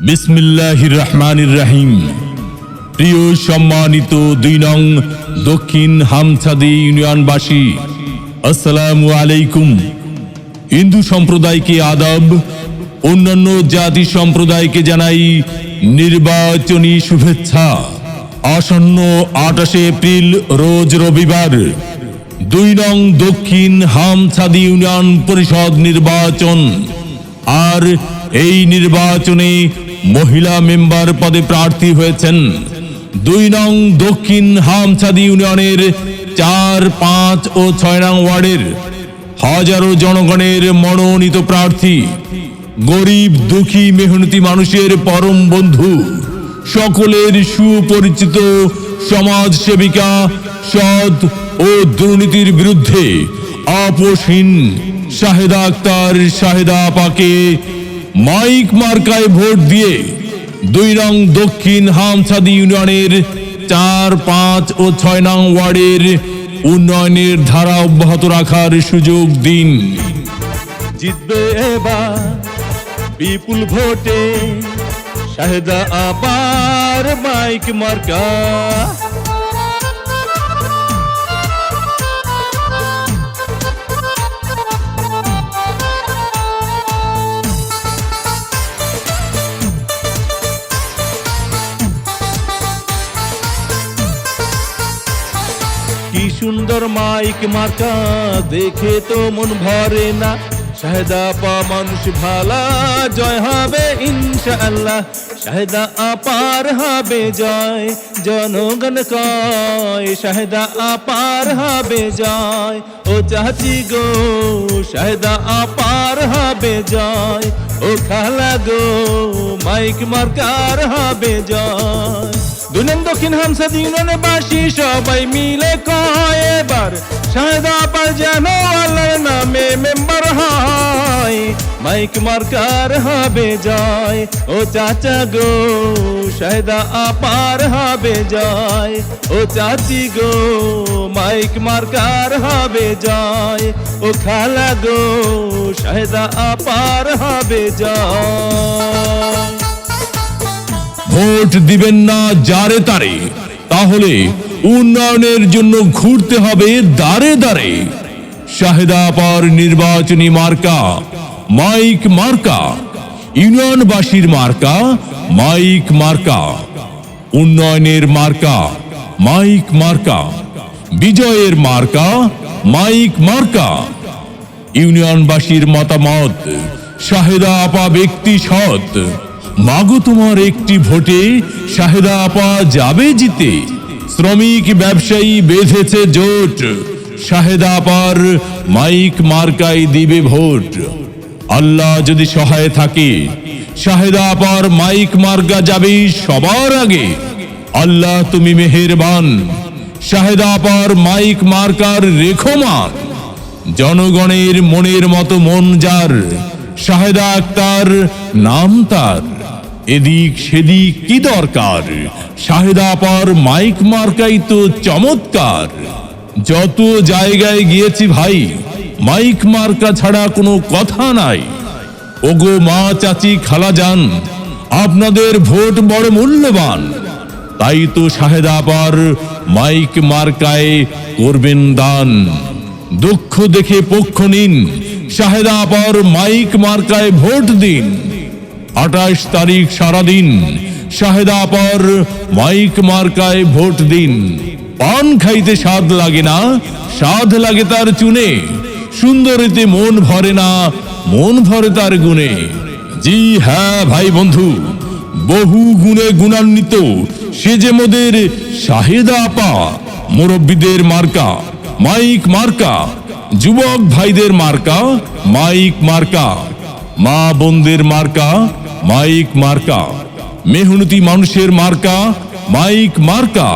বিসমিল্লাহির রহমানির রহিম। প্রিয় সম্মানিত ২ নং দক্ষিণ হামছাদি ইউনিয়নবাসী, আসসালামু আলাইকুম। হিন্দু সম্প্রদায়কে আদাব, অন্যান্য জাতি সম্প্রদায়কে জানাই নির্বাচনী শুভেচ্ছা। আসন্ন ২৮ এপ্রিল রোজ রবিবার ২ নং দক্ষিণ হামছাদি ইউনিয়ন পরিষদ নির্বাচন। আর এই নির্বাচনে মহিলা মেম্বার পদে প্রার্থী হয়েছেন ২ নং দক্ষিণ হামছাদি ইউনিয়নের ৪, ৫ ও ৬ নং ওয়ার্ডের হাজারো জনগণের মনোনীত প্রার্থী, গরিব দুঃখী মেহনতি মানুষের পরম বন্ধু, সকলের সুপরিচিত সমাজ সেবিকা, সৎ ও দুর্নীতির বিরুদ্ধে আপোষহীন শাহেদা আক্তার শাহেদা আপাকে মাইক মার্কায় ভোট দিয়ে ২ নং দক্ষিণ হামছাদি ইউনিয়নের ৪, ৫ ও ৬ নং ওয়ার্ডের উন্নয়নের ধারা অব্যাহত রাখার সুযোগ দিন। জিতবে এবার বিপুল ভোটে শাহেদা আপার মাইক মার্কা। কি সুন্দর মাইক মার্কা, দেখে তো মন ভরে না। শাহেদা আপা মানুষ ভালা, জয় হবে ইনশাআল্লাহ। শাহেদা আপার হবে জয়, জনগণ কয় শাহেদা আপার হবে জয়। ও চাচি গো শাহেদা আপার হবে জয়, ও খালা গো মাইক মার্কার হবে জয়। ২ নং দক্ষিণ হামছাদি ইউনিয়নবাসী সবাই মিলে কয় এবার শাহেদা আপার যেন আল্লাহর নামে মেম্বার হয়। মাইক মার্কার হবে জয়, ও চাচা গো শাহেদা আপার হবে জয়। ও চাচি গো মাইক মার্কার হবে জয়, ও খালা গো শাহেদা আপার হবে জয়। ভোট দিবেন না যারে তারে, তাহলে উন্নয়নের জন্য ঘুরতে হবে দাঁড়ে দাঁড়ে। শাহেদা আপার নির্বাচনী মার্কা মাইক মার্কা, ইউনিয়নবাসীর মার্কা মাইক মার্কা, উন্নয়নের মার্কা মাইক মার্কা, বিজয়ের মার্কা মাইক মার্কা। ইউনিয়নবাসীর মতামত, শাহেদা আপা ব্যক্তি সৎ, মাগো তোমার একটি ভোটে শাহেদা আপা যাবে জিতে। শ্রমিক ব্যবসায়ী বেঁধেছে জোট, শাহেদা আপার মাইক মার্কায় দিবে ভোট। আল্লাহ যদি সহায় থাকে, শাহেদা আপার মাইক মার্কা যাবে সবার আগে। আল্লাহ তুমি মেহেরবান, শাহেদা আপার মাইক মার্কার রেখমান। জনগণের মনের মতো মন যার, শাহেদা আক্তার নাম তার। এদিক সেদিক কি দরকার, শাহেদা আপার মাইক মার্কাই তো চমৎকার। যত জায়গায় গিয়েছি ভাই, মাইক মার্কা ছাড়া কোনো কথা নাই। ওগো মা চাচি খালা যান, আপনাদের ভোট বড় মূল্যবান। তাই তো শাহেদা আপার মাইক মার্কায় করবেন দান। দুঃখ দেখে পক্ষ নিন, শাহেদা আপার মাইক মার্কায় ভোট দিন। ২৮ তারিখ সারাদিন শাহেদা আপার মাইক মার্কায় ভোট দিন। পান খাইতে স্বাদ লাগে না, স্বাদ লাগে তার চুনে। সুন্দরীতে মন ভরে না, মন ভরে তার গুণে। জি হ্যাঁ ভাই বন্ধু, বহু গুণে গুণান্বিত সে যে মোদের শাহেদা আপা। মুরব্বীদের মার্কা মাইক মার্কা, যুবক ভাইদের মার্কা মাইক মার্কা, মা বোনদের মার্কা মাইক মার্কা, মেহনতি মানুষের মার্কা মাইক মার্কা।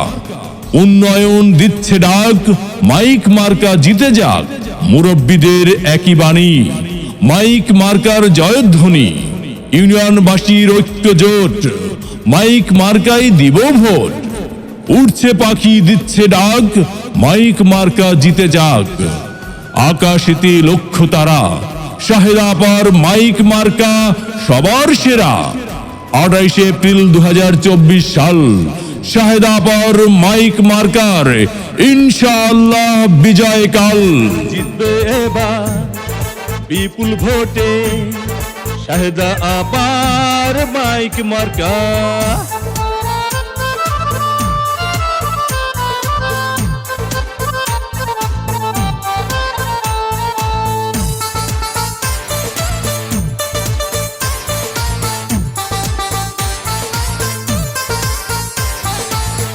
উন্নয়ন দিচ্ছে ডাক, মাইক মার্কা জিতে যাক। মুরব্বীদের একই বাণী, মাইক মার্কার জয়ধ্বনি। ইউনিয়নবাসীর ঐক্য জোট, মাইক মার্কায় দিব ভোট। উঠছে পাখি দিচ্ছে ডাক, মাইক মার্কা জিতে যাক। আকাশেতে লক্ষ্য তারা, শাহেদা আপার মাইক মার্কা সবার সেরা। 28 এপ্রিল 2024 সাল শাহেদা আপার মাইক মার্কার ইনশাআল্লাহ বিজয় কাল। জিতবে এবার বিপুল ভোটে শাহেদা আপার মাইক মার্কা।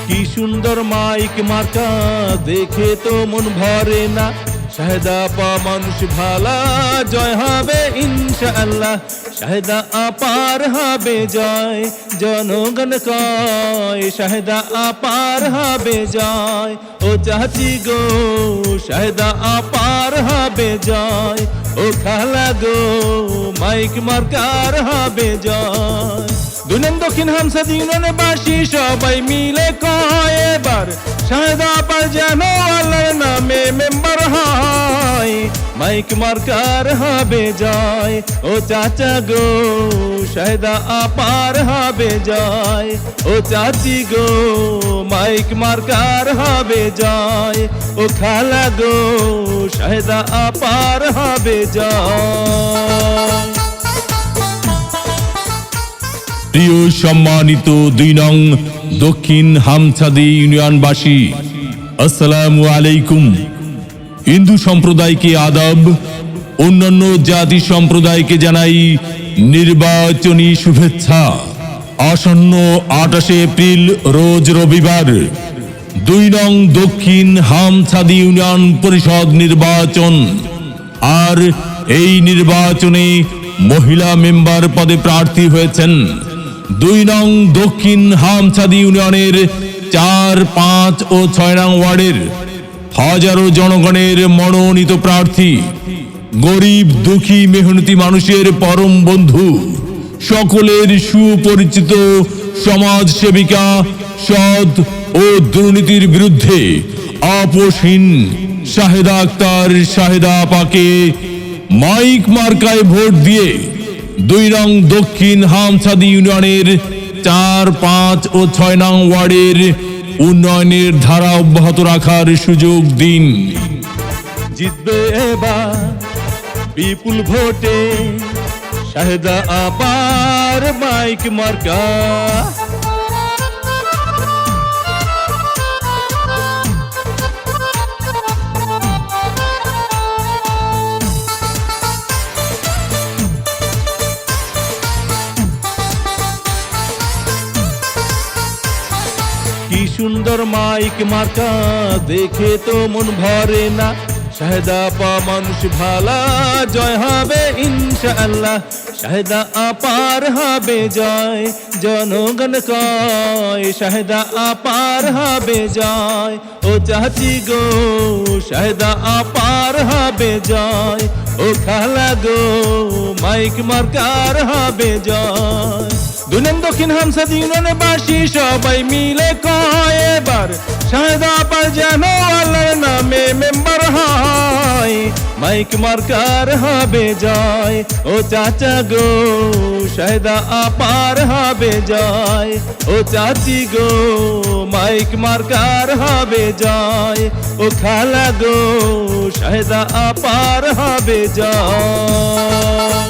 কি সুন্দর মাইক মার্কা, দেখে তো মন ভরে না। শাহেদা আপা মানুষ ভালা, জয় হবে ইনশাআল্লাহ। শাহেদা আপার হবে জয়, জনগণ কয় শাহেদা আপার হবে জয়। ও চাচি গো শাহেদা আপার হবে জয়, ও খালা গো মাইক মার্কার হবে জয়। দুনিয়া দক্ষিণ হামসাদি ইউনিয়নের বাসী সবাই মিলে কয় এবার শাহেদা আপার যেন আল্লাহর নামে মেম্বার হয়। মাইক মার্কার হবে জয়, ও চাচা গো শাহেদা আপার হবে জয়। ও চাচি গো মাইক মার্কার হবে জয়, ও খালা গো শাহেদা আপার হবে জয়। প্রিয় সম্মানিত 2 নং দক্ষিণ হামছাদি ইউনিয়নবাসী, আসসালামু আলাইকুম। হিন্দু সম্প্রদায়কে আদাব, অন্যান্য জাতি সম্প্রদায়কে জানাই নির্বাচনী শুভেচ্ছা। আসন্ন 28 এপ্রিল রোজ রবিবার 2 নং দক্ষিণ হামছাদি ইউনিয়ন পরিষদ নির্বাচন। আর এই নির্বাচনে মহিলা মেম্বার পদে প্রার্থী হয়েছেন 2 নং দক্ষিণ হামছাদি ইউনিয়নের 4, 5 ও 6 নং ওয়ার্ডের হাজারো জনগণের মনোনীত প্রার্থী, গরিব দুঃখী মেহনতি মানুষের পরম বন্ধু, সকলের সুপরিচিত সমাজ সেবিকা, সৎ ও দুর্নীতির বিরুদ্ধে আপোষহীন শাহেদা আক্তার শাহেদা আপাকে মাইক মার্কায় ভোট দিয়ে 2 নং দক্ষিণ হামছাদি ইউনিয়নের 4, 5 ও 6 নং ওয়ার্ডের উন্নয়নের ধারা অব্যাহত রাখার সুযোগ দিন। জিতবে এবার বিপুল ভোটে শাহেদা আপার মাইক মার্কা। কি সুন্দর মাইক মার্কা, দেখে তো মন ভরে না। শাহেদা আপা মানুষ ভালা, জয় হবে ইনশাআল্লাহ। শাহেদা আপার হবে জয়, জনগণ কয় শাহেদা আপার হবে জয়। ও চাচি গো শাহেদা আপার হবে জয়, ও খালা গো মাইক মার্কার হবে জয়। দুনিয়া দক্ষিণ হামছাদি ইউনিয়নের বাসী সবাই মিলে কয় এবার শাহেদা আপার যেন আল্লাহর নামে মেম্বার হয়। মাইক মার্কার হবে জয়, ও চাচা গো শাহেদা আপার হবে জয়। ও চাচি গো মাইক মার্কার হবে জয়, ও খালা গো শাহেদা আপার হবে জয়।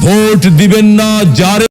ভোট দিবেন না যারে